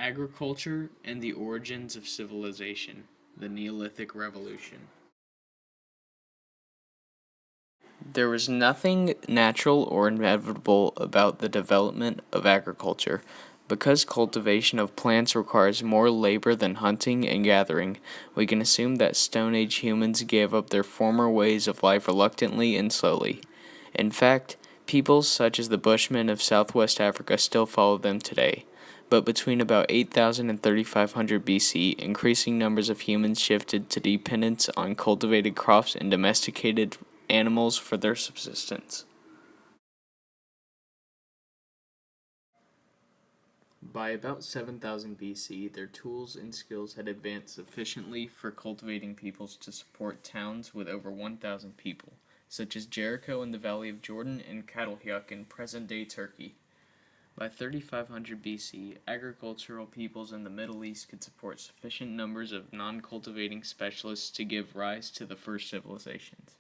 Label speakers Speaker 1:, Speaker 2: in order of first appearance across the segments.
Speaker 1: Agriculture and the Origins of Civilization, the Neolithic Revolution. There was nothing natural or inevitable about the development of agriculture. Because cultivation of plants requires more labor than hunting and gathering, we can assume that Stone Age humans gave up their former ways of life reluctantly and slowly. In fact, peoples such as the Bushmen of southwest Africa still follow them today. But between about 8,000 and 3,500 BC, increasing numbers of humans shifted to dependence on cultivated crops and domesticated animals for their subsistence. By about 7,000 BC, their tools and skills had advanced sufficiently for cultivating peoples to support towns with over 1,000 people, such as Jericho in the Valley of Jordan and Catalhyuk in present-day Turkey. By 3500 BC, agricultural peoples in the Middle East could support sufficient numbers of non-cultivating specialists to give rise to the first civilizations.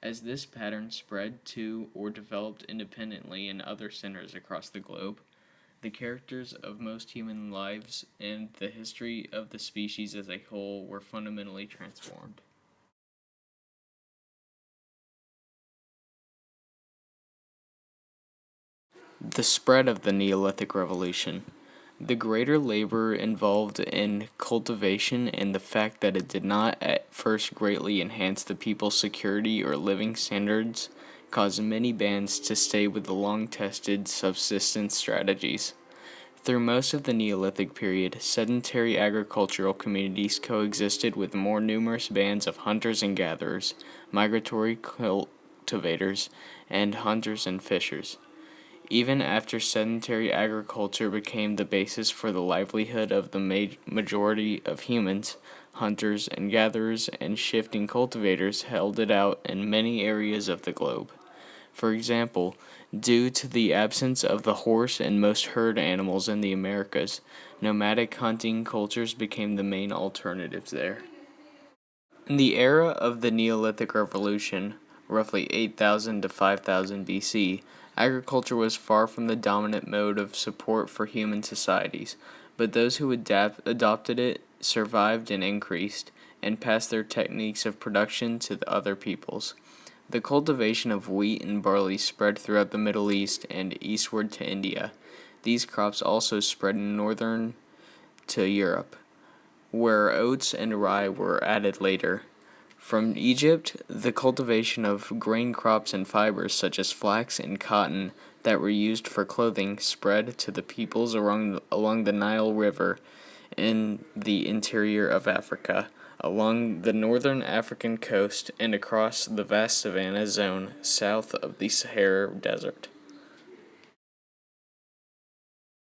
Speaker 1: As this pattern spread to or developed independently in other centers across the globe, the characters of most human lives and the history of the species as a whole were fundamentally transformed. The spread of the Neolithic Revolution. The greater labor involved in cultivation and the fact that it did not at first greatly enhance the people's security or living standards caused many bands to stay with the long-tested subsistence strategies. Through most of the Neolithic period, sedentary agricultural communities coexisted with more numerous bands of hunters and gatherers, migratory cultivators, and hunters and fishers. Even after sedentary agriculture became the basis for the livelihood of the majority of humans, hunters and gatherers and shifting cultivators held it out in many areas of the globe. For example, due to the absence of the horse and most herd animals in the Americas, nomadic hunting cultures became the main alternatives there. In the era of the Neolithic Revolution, roughly 8,000 to 5,000 BC, agriculture was far from the dominant mode of support for human societies, but those who adopted it survived and increased, and passed their techniques of production to the other peoples. The cultivation of wheat and barley spread throughout the Middle East and eastward to India. These crops also spread northern to Europe, where oats and rye were added later. From Egypt, the cultivation of grain crops and fibers such as flax and cotton that were used for clothing spread to the peoples along the Nile River in the interior of Africa, along the northern African coast, and across the vast savanna zone south of the Sahara Desert.